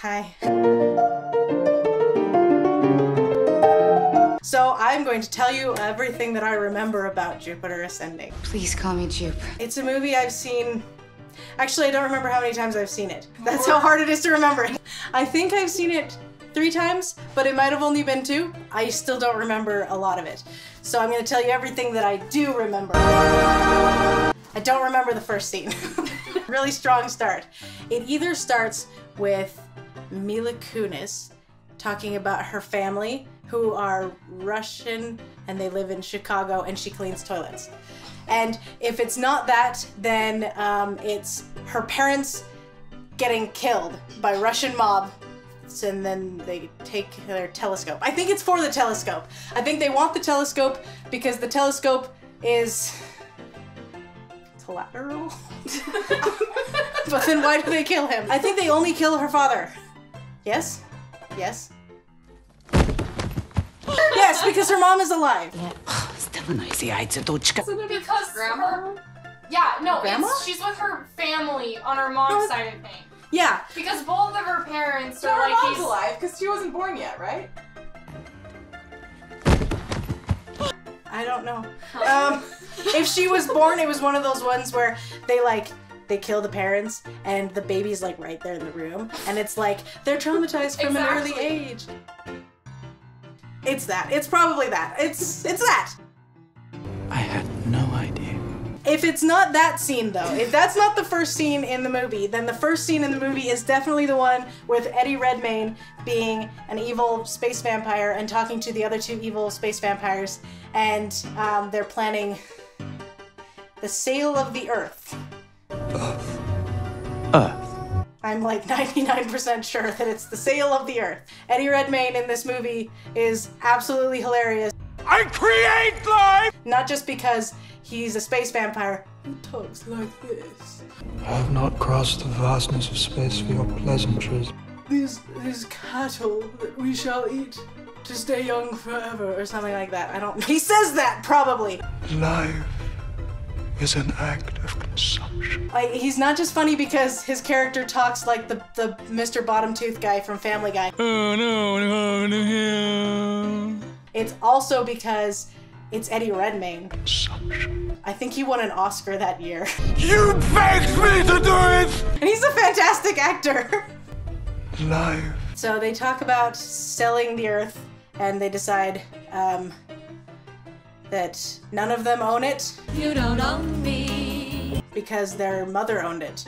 Hi. So I'm going to tell you everything that I remember about Jupiter Ascending. Please call me Jupe. It's a movie I've seen. Actually, I don't remember how many times I've seen it. That's how hard it is to remember it. I think I've seen it 3 times, but it might have only been 2. I still don't remember a lot of it. So I'm going to tell you everything that I do remember. I don't remember the first scene. Really strong start. It either starts with Mila Kunis talking about her family who are Russian and they live in Chicago and she cleans toilets. And if it's not that, then it's her parents getting killed by Russian mob, and then they take their telescope. I think it's for the telescope. I think they want the telescope because the telescope is collateral. But then why do they kill him? I think they only kill her father. Yes? Yes? Yes, because her mom is alive. Because grandma? Yeah, no, she's with her family on her mom's side of things. Yeah. Because both of her parents so are her like mom's alive because she wasn't born yet, right? I don't know. If she was born, it was one of those ones where they kill the parents and the baby's like right there in the room and it's like they're traumatized from an early age. It's that. It's probably that. It's that. I had no idea. If it's not that scene though, if that's not the first scene in the movie, then the first scene in the movie is definitely the one with Eddie Redmayne being an evil space vampire and talking to the other 2 evil space vampires, and they're planning the sale of the Earth. Earth. I'm like 99% sure that it's the sale of the Earth. Eddie Redmayne in this movie is absolutely hilarious. I create life! Not just because he's a space vampire who talks like this. I have not crossed the vastness of space for your pleasantries. These cattle that we shall eat to stay young forever, or something like that. I don't. He says that probably. Life is an act of consumption. Like, he's not just funny because his character talks like the Mr. Bottom Tooth guy from Family Guy. Oh no. It's also because it's Eddie Redmayne. Consumption. I think he won an Oscar that year. You begged me to do it! And he's a fantastic actor. Life. So they talk about selling the Earth, and they decide that none of them own it. You don't own me. Because their mother owned it,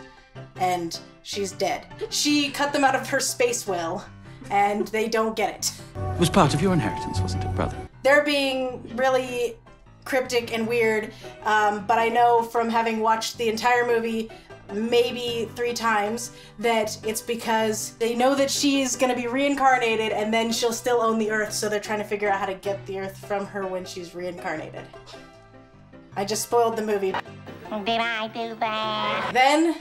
and she's dead. She cut them out of her space will, and they don't get it. It was part of your inheritance, wasn't it, brother? They're being really cryptic and weird, but I know from having watched the entire movie maybe 3 times that it's because they know that she's gonna be reincarnated and then she'll still own the Earth, so they're trying to figure out how to get the Earth from her when she's reincarnated. I just spoiled the movie. Did I do that? Then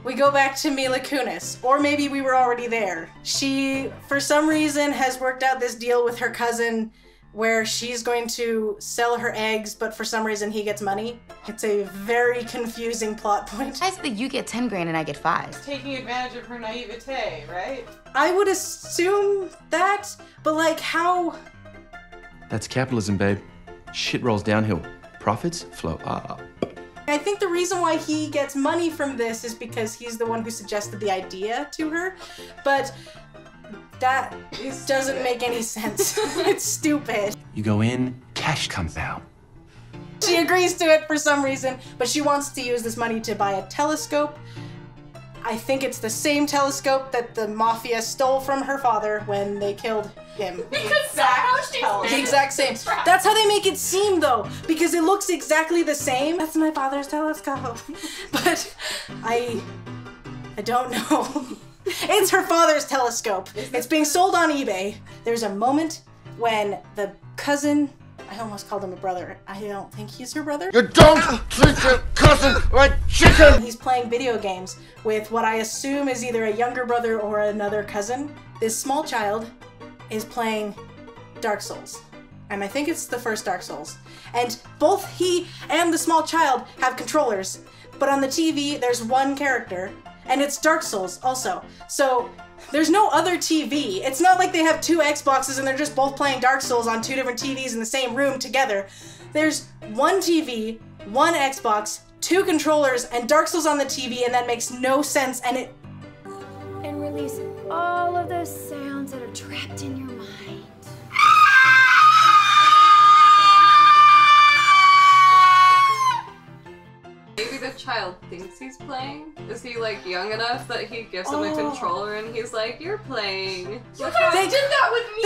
we go back to Mila Kunis, or maybe we were already there. She, for some reason, has worked out this deal with her cousin where she's going to sell her eggs, but for some reason he gets money. It's a very confusing plot point. I said that you get 10 grand and I get 5. Taking advantage of her naivete, right? I would assume that, but like how? That's capitalism, babe. Shit rolls downhill. Profits flow up. I think the reason why he gets money from this is because he's the one who suggested the idea to her, but that doesn't make any sense. It's stupid. You go in, cash comes out. She agrees to it for some reason, but she wants to use this money to buy a telescope. I think it's the same telescope that the mafia stole from her father when they killed him. Because The exact same. That's how they make it seem though, because it looks exactly the same. That's my father's telescope. But I don't know. It's her father's telescope. It's being sold on eBay. There's a moment when the cousin, I almost called him a brother. I don't think he's her brother. You don't treat your cousin like chicken! He's playing video games with what I assume is either a younger brother or another cousin. This small child is playing Dark Souls. And I think it's the first Dark Souls. And both he and the small child have controllers. But on the TV, there's one character. and it's Dark Souls also. So there's no other TV. It's not like they have 2 Xboxes and they're just both playing Dark Souls on 2 different TVs in the same room together. There's 1 TV, 1 Xbox, 2 controllers, and Dark Souls on the TV, and that makes no sense, and it... And release all of those sounds that are trapped in your mind. Maybe the child thinks he's playing? Is he like young enough that he gives him a controller and he's like, "You're playing"? You guys did that with me!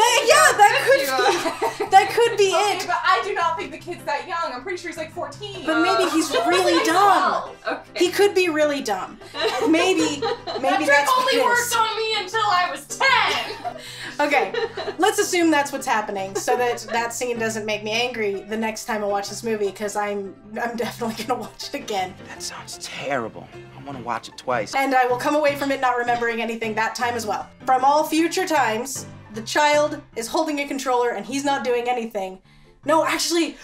That could be Okay, it! but I do not think the kid's that young. I'm pretty sure he's like 14. But maybe he's really dumb. Okay. He could be really dumb. Maybe That trick that's only his. worked on me until I was 10! Okay, let's assume that's what's happening so that that scene doesn't make me angry the next time I watch this movie, because I'm definitely gonna watch it again. That sounds terrible. I want to watch it twice. And I will come away from it not remembering anything that time as well. From all future times, the child is holding a controller and he's not doing anything. No, actually,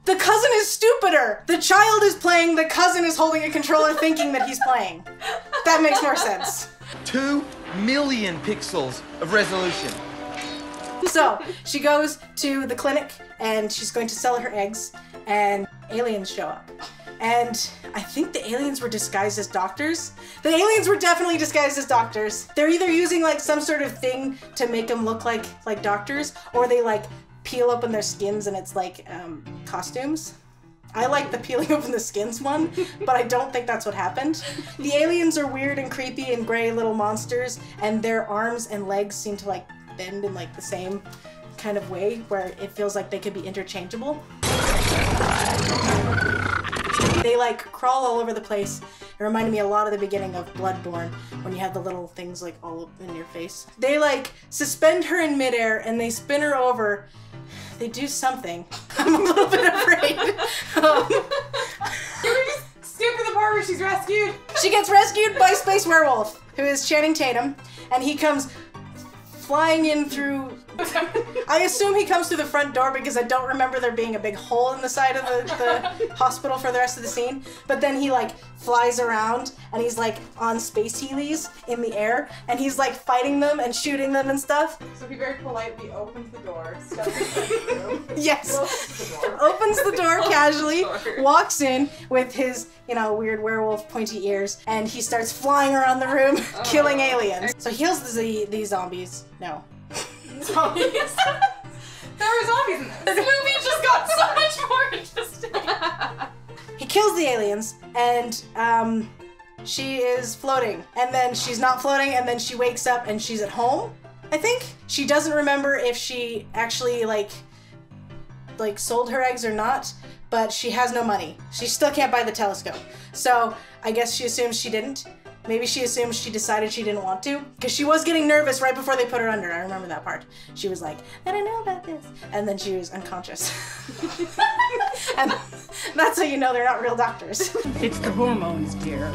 the cousin is stupider. The child is playing, the cousin is holding a controller thinking that he's playing. That makes more sense. 2 million pixels of resolution. So, she goes to the clinic and she's going to sell her eggs, and aliens show up. And I think the aliens were disguised as doctors. The aliens were definitely disguised as doctors. They're either using like some sort of thing to make them look like doctors, or they like peel open their skins and it's like costumes. I like the peeling open the skins one, but I don't think that's what happened. The aliens are weird and creepy and gray little monsters, and their arms and legs seem to like bend in like the same kind of way where it feels like they could be interchangeable. They like crawl all over the place. It reminded me a lot of the beginning of Bloodborne when you have the little things like all up in your face. They like suspend her in midair and they spin her over. They do something. I'm a little bit afraid. Can we just skip to the part where she's rescued? She gets rescued by Space Werewolf, who is Channing Tatum, and he comes flying in through... I assume he comes through the front door because I don't remember there being a big hole in the side of the hospital for the rest of the scene. But then he like flies around and he's like on space heelys in the air and he's like fighting them and shooting them and stuff. So he very politely opens the door, steps into the room. Yes. Closes the door. Opens the door casually, walks in with his, weird werewolf pointy ears, and he starts flying around the room, killing aliens. So he kills these zombies. No. Zombies? There were zombies in this. This movie just got so much more interesting. He kills the aliens, and she is floating. And then she's not floating, and then she wakes up and she's at home, I think. She doesn't remember if she actually like sold her eggs or not, but she has no money. She still can't buy the telescope. So I guess she assumes she didn't. Maybe she assumes she decided she didn't want to, because she was getting nervous right before they put her under. I remember that part. She was like, I don't know about this. And then she was unconscious. And that's how you know they're not real doctors. It's the hormones, dear.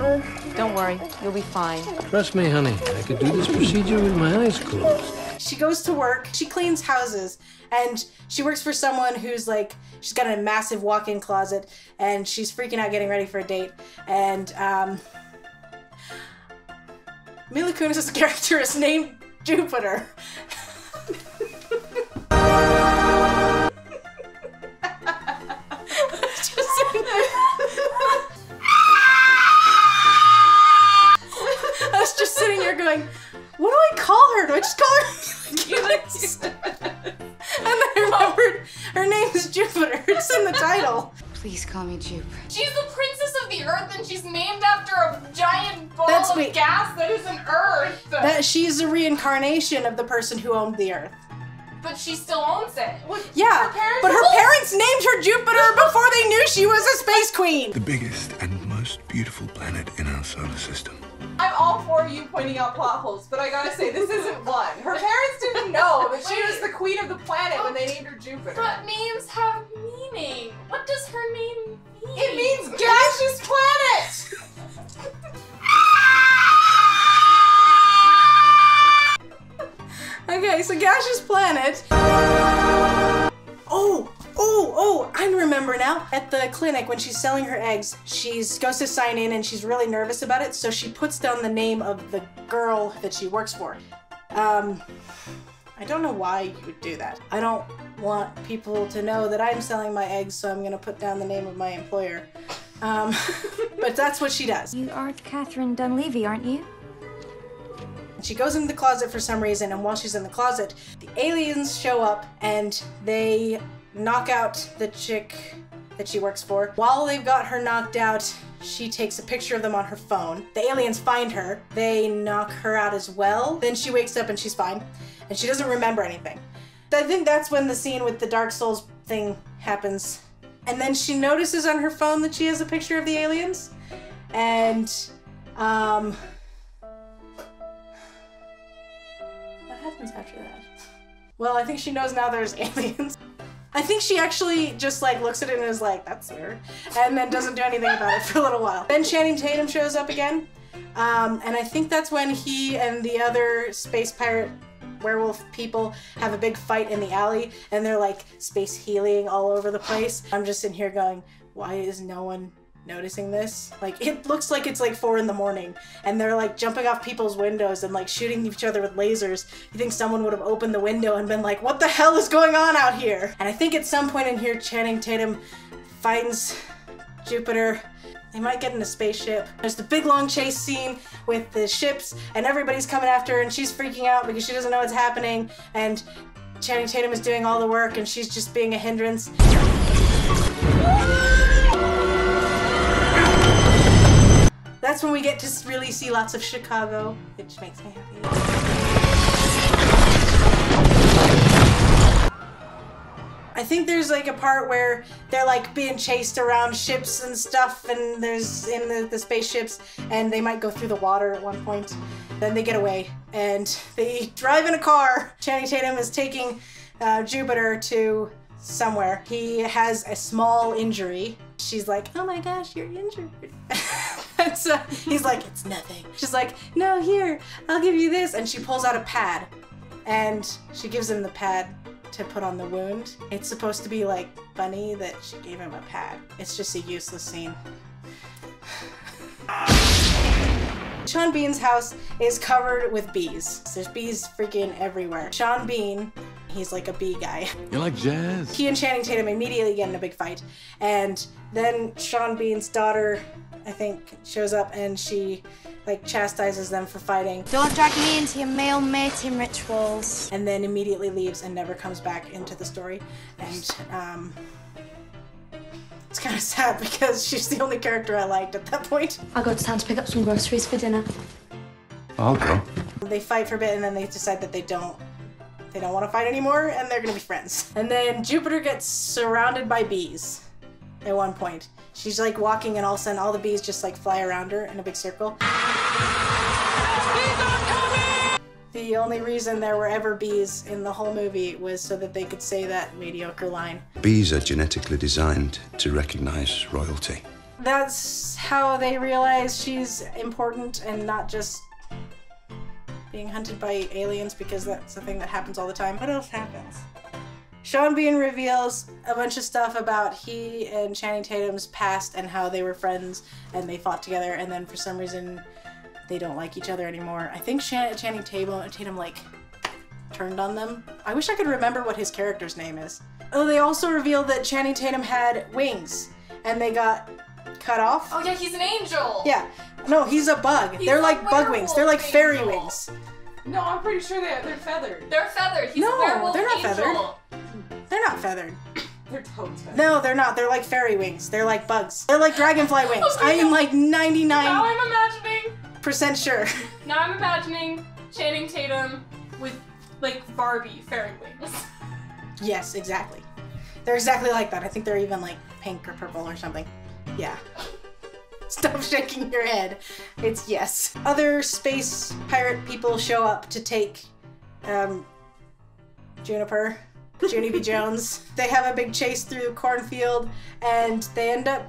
Don't worry, you'll be fine. Trust me, honey. I could do this procedure with my eyes closed. She goes to work. She cleans houses. And she works for someone who's like, she's got a massive walk-in closet. And she's freaking out getting ready for a date. And, Mila Kunis' character is named Jupiter. I was just sitting here going, what do I call her? Do I just call her Mila Kunis? And then I remembered her name is Jupiter. It's in the title. Please call me Jupe. She's the princess of the earth and she's named after a giant ball of gas that is an earth. She's a reincarnation of the person who owned the earth. But she still owns it. Yeah, but her parents named her Jupiter before they knew she was a space queen. The biggest and most beautiful planet in our solar system. I'm all for you pointing out plot holes, but I gotta say, this isn't one. Her parents didn't know that she was the queen of the planet when they named her Jupiter. But names have meaning. What does her name mean? It means gaseous planet! Okay, so gaseous planet. I remember now. At the clinic, when she's selling her eggs, she goes to sign in and she's really nervous about it, so she puts down the name of the girl that she works for. I don't know why you would do that. I don't want people to know that I'm selling my eggs, so I'm gonna put down the name of my employer. But that's what she does. You are Catherine Dunleavy, aren't you? She goes into the closet for some reason, and while she's in the closet, the aliens show up and they knock out the chick that she works for. While they've got her knocked out, she takes a picture of them on her phone. The aliens find her. They knock her out as well. Then she wakes up and she's fine, and she doesn't remember anything. I think that's when the scene with the Dark Souls thing happens. And then she notices on her phone that she has a picture of the aliens. And, what happens after that? Well, I think she knows now there's aliens. I think she actually just like looks at it and is like, that's weird. And then doesn't do anything about it for a little while. Then Channing Tatum shows up again. And I think that's when he and the other space pirate werewolf people have a big fight in the alley, and they're like space healing all over the place. I'm just in here going, why is no one noticing this? Like, it looks like it's like 4 in the morning and they're like jumping off people's windows and like shooting each other with lasers. You think someone would have opened the window and been like, what the hell is going on out here? And I think at some point in here, Channing Tatum finds Jupiter. They might get in a spaceship. There's the big long chase scene with the ships and everybody's coming after her and she's freaking out because she doesn't know what's happening, and Channing Tatum is doing all the work and she's just being a hindrance. That's when we get to really see lots of Chicago, which makes me happy. I think there's like a part where they're like being chased around ships and stuff, and there's in the spaceships, and they might go through the water at one point. Then they get away and they drive in a car. Channing Tatum is taking Jupiter to somewhere. He has a small injury. She's like, oh my gosh, you're injured. And so he's like, it's nothing. She's like, no, here, I'll give you this. And she pulls out a pad and she gives him the pad to put on the wound. It's supposed to be like funny that she gave him a pad. It's just a useless scene. Sean Bean's house is covered with bees. There's bees freaking everywhere. Sean Bean, he's like a bee guy. You like jazz? He and Channing Tatum immediately get in a big fight. And then Sean Bean's daughter, I think, shows up and she like chastises them for fighting. Don't drag me into your male mating rituals. And then immediately leaves and never comes back into the story. And it's kind of sad because she's the only character I liked at that point. I'll go to town to pick up some groceries for dinner. I'll go. They fight for a bit and then they decide that they don't want to fight anymore and they're gonna be friends. And then Jupiter gets surrounded by bees at one point. She's like walking and all of a sudden all the bees just like fly around her in a big circle. The only reason there were ever bees in the whole movie was so that they could say that mediocre line. Bees are genetically designed to recognize royalty. That's how they realize she's important and not just being hunted by aliens, because that's a thing that happens all the time. What else happens? Sean Bean reveals a bunch of stuff about he and Channing Tatum's past and how they were friends and they fought together, and then for some reason they don't like each other anymore. I think Channing Tatum like turned on them. I wish I could remember what his character's name is. Oh, they also revealed that Channing Tatum had wings and they got cut off. Oh yeah, he's an angel. Yeah. No, he's a bug. They're like bug wings. They're like fairy wings. No, I'm pretty sure they're feathered. They're feathered. He's a werewolf they're not angel. feathered. They're not feathered. They're toads feathered. No, they're not. They're like fairy wings. They're like bugs. They're like dragonfly wings. Okay, I am like Now 99% I'm imagining. sure. Now I'm imagining Channing Tatum with like Barbie fairy wings. Yes, exactly. They're exactly like that. I think they're even like pink or purple or something. Yeah. Stop shaking your head. It's yes. Other space pirate people show up to take Juniper, Junie B. Jones. They have a big chase through the cornfield and they end up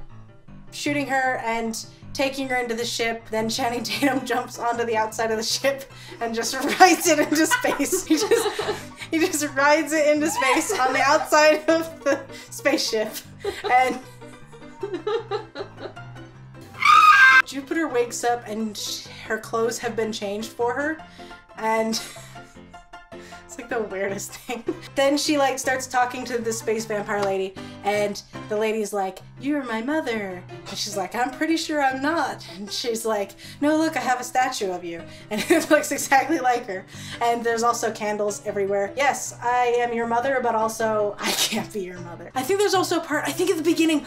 shooting her, and taking her into the ship. Then Channing Tatum jumps onto the outside of the ship and just rides it into space. He just rides it into space on the outside of the spaceship. And Jupiter wakes up and her clothes have been changed for her. And it's like the weirdest thing. Then she like starts talking to the space vampire lady, and the lady's like, "You're my mother." And she's like, "I'm pretty sure I'm not." And she's like, "No, look, I have a statue of you." And it looks exactly like her. And there's also candles everywhere. Yes, I am your mother, but also I can't be your mother. I think there's also a part, I think at the beginning,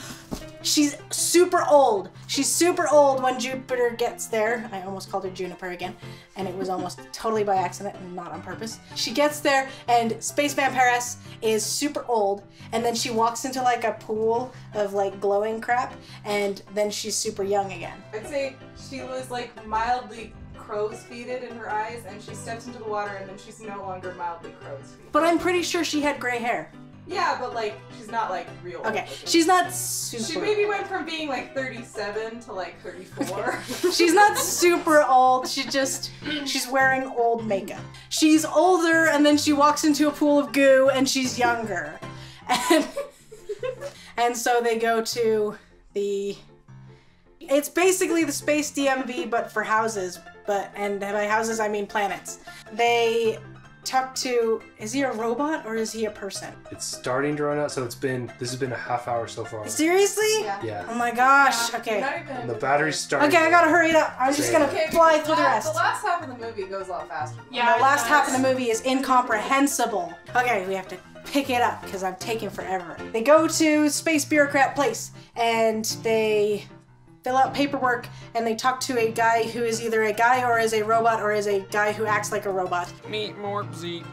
she's super old. She's super old when Jupiter gets there. I almost called her Juniper again, and it was almost totally by accident and not on purpose. She gets there and Space Vampiress is super old, and then she walks into like a pool of like glowing crap, and then she's super young again. I'd say she was like mildly crow's feeted in her eyes, and she steps into the water and then she's no longer mildly crow's feeted. But I'm pretty sure she had gray hair. Yeah, but like, she's not like real old. Okay, she's not super... She maybe went from being like 37 to like 34. She's not super old, she's wearing old makeup. She's older, and then she walks into a pool of goo and she's younger. And so they go to the... It's basically the space DMV, but for houses. And by houses, I mean planets. They talk to, is he a robot or is he a person? It's starting to run out, so this has been a half hour so far. Seriously? Yeah. Oh my gosh, okay. And the battery's starting. Okay, I gotta hurry it up. I'm just gonna fly through the rest. The last half of the movie goes a lot faster. Yeah, the last half of the movie is incomprehensible. Okay, we have to pick it up because I'm taking forever. They go to Space Bureaucrat Place and they fill out paperwork, and they talk to a guy who is either a guy or is a robot or is a guy who acts like a robot. Meet Morpsey.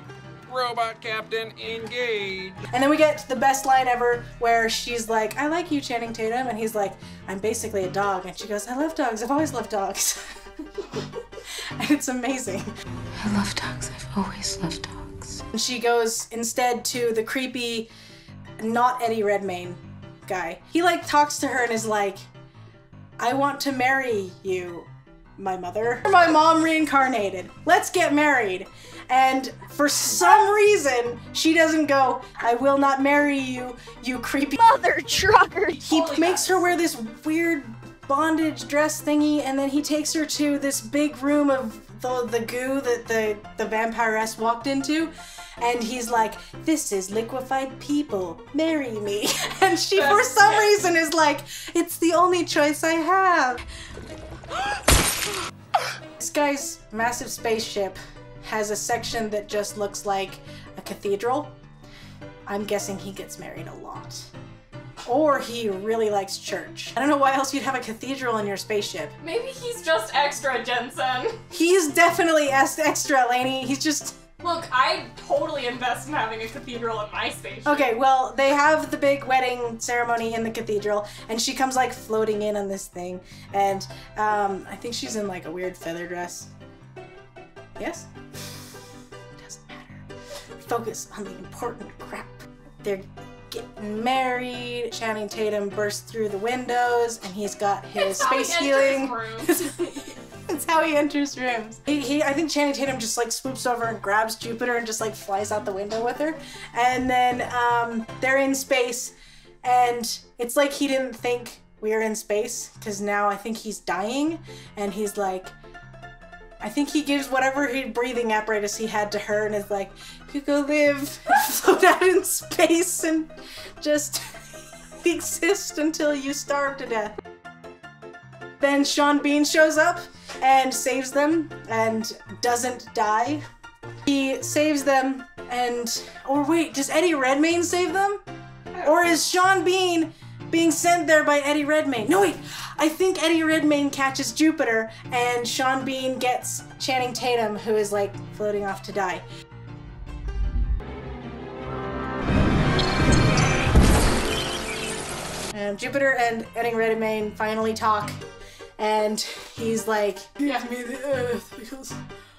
Robot Captain, engage. And then we get the best line ever where she's like, "I like you, Channing Tatum," and he's like, "I'm basically a dog," and she goes, "I love dogs, I've always loved dogs." And it's amazing. I love dogs, I've always loved dogs. And she goes instead to the creepy, not Eddie Redmayne guy. He like talks to her and is like, "I want to marry you, my mother. My mom reincarnated. Let's get married." And for some reason, she doesn't go, "I will not marry you, you creepy mother trucker." He makes her wear this weird bondage dress thingy, and then he takes her to this big room of the goo that the vampiress walked into. And he's like, "This is liquefied people, marry me." And she, for some reason, is like, "It's the only choice I have." This guy's massive spaceship has a section that just looks like a cathedral. I'm guessing he gets married a lot. Or he really likes church. I don't know why else you'd have a cathedral in your spaceship. Maybe he's just extra, Jensen. He's definitely extra, Lainey. He's just... Look, I'd totally invest in having a cathedral in my spaceship. Okay, well, they have the big wedding ceremony in the cathedral, and she comes like floating in on this thing, and I think she's in like a weird feather dress. Yes? Doesn't matter. Focus on the important crap. They're getting married. Channing Tatum bursts through the windows, and he's got his space healing. That's how he enters rooms. I think Channing Tatum just like swoops over and grabs Jupiter and just like flies out the window with her. And then they're in space, and it's like he didn't think we were in space, because now I think he's dying, and he's like, I think he gives whatever breathing apparatus he had to her and is like, "You go live and float out in space and just exist until you starve to death." Then Sean Bean shows up and saves them and doesn't die. He saves them or wait, does Eddie Redmayne save them? Or is Sean Bean being sent there by Eddie Redmayne? No wait, I think Eddie Redmayne catches Jupiter and Sean Bean gets Channing Tatum, who is like floating off to die. And Jupiter and Eddie Redmayne finally talk, and he's like, "Give me the earth because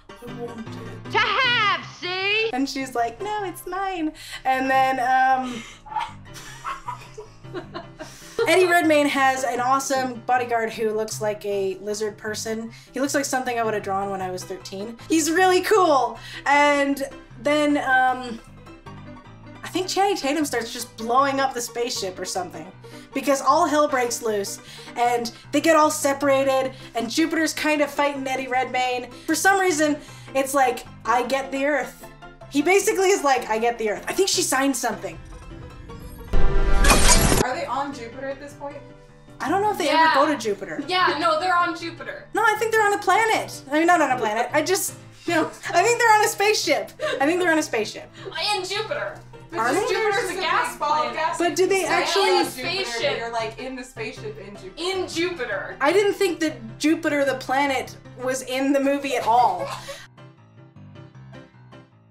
I want it to have, see?" And she's like, "No, it's mine." And then Eddie Redmayne has an awesome bodyguard who looks like a lizard person. He looks like something I would have drawn when I was 13. He's really cool. And then, I think Channing Tatum starts just blowing up the spaceship or something. Because all hell breaks loose. And they get all separated. And Jupiter's kind of fighting Eddie Redmayne. For some reason, it's like, I get the Earth. He basically is like, I get the Earth. I think she signed something. Are they on Jupiter at this point? I don't know if they ever go to Jupiter. Yeah, no, they're on Jupiter. No, I think they're on a planet. I mean, not on a planet. I think they're on a spaceship. I think they're on a spaceship. In Jupiter. Are they? Jupiter's a gas planet. But do they actually... In a spaceship. You're like in the spaceship in Jupiter. In Jupiter. I didn't think that Jupiter the planet was in the movie at all.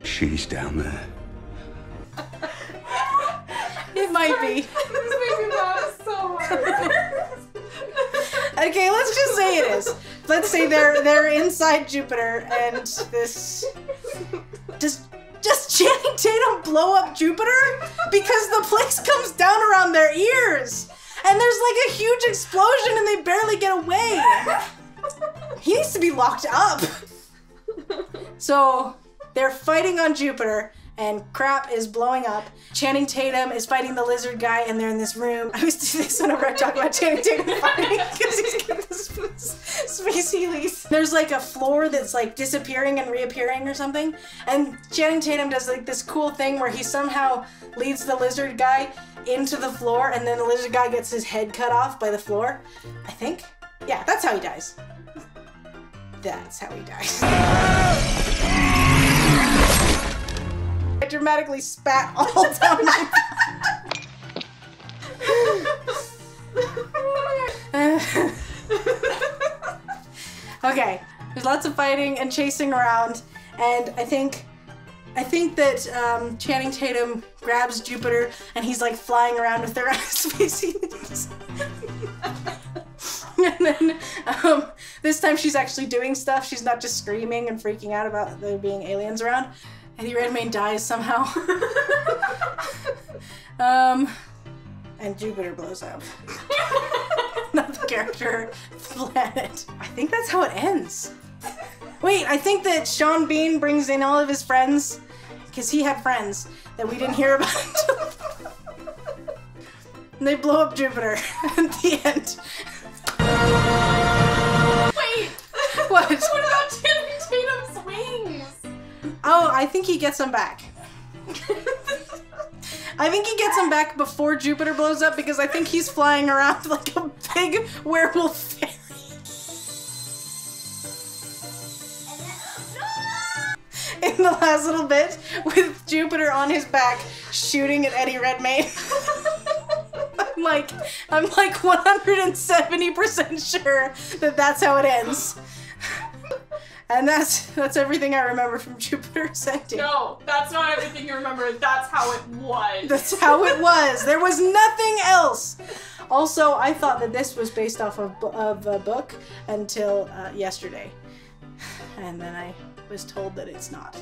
She's down there. It might be. This makes me laugh so hard. Okay, let's just say it is. Let's say they're inside Jupiter and this... Does Channing Tatum blow up Jupiter? Because the place comes down around their ears. And there's like a huge explosion and they barely get away. He needs to be locked up. So they're fighting on Jupiter and crap is blowing up. Channing Tatum is fighting the lizard guy and they're in this room. I always do this whenever I talk about Channing Tatum fighting because he's getting this space heelys. There's like a floor that's like disappearing and reappearing or something. And Channing Tatum does like this cool thing where he somehow leads the lizard guy into the floor and then the lizard guy gets his head cut off by the floor. I think. Yeah, that's how he dies. That's how he dies. I dramatically spat all down my... Okay, there's lots of fighting and chasing around, and I think that Channing Tatum grabs Jupiter and he's like flying around with their space heelys. And then this time she's actually doing stuff. She's not just screaming and freaking out about there being aliens around. Eddie Redmayne dies somehow. And Jupiter blows up. Not the character, the planet. I think that's how it ends. Wait, I think that Sean Bean brings in all of his friends, because he had friends that we didn't hear about. And they blow up Jupiter at the end. Wait! What? What about Channing Tatum's wings? Oh, I think he gets them back. I think he gets them back before Jupiter blows up because I think he's flying around like a big werewolf fairy. In the last little bit with Jupiter on his back shooting at Eddie Redmayne. I'm like 170% sure that that's how it ends. And that's everything I remember from Jupiter's ending. No, that's not everything you remember. That's how it was. That's how it was. There was nothing else. Also, I thought that this was based off of a book until yesterday. And then I was told that it's not.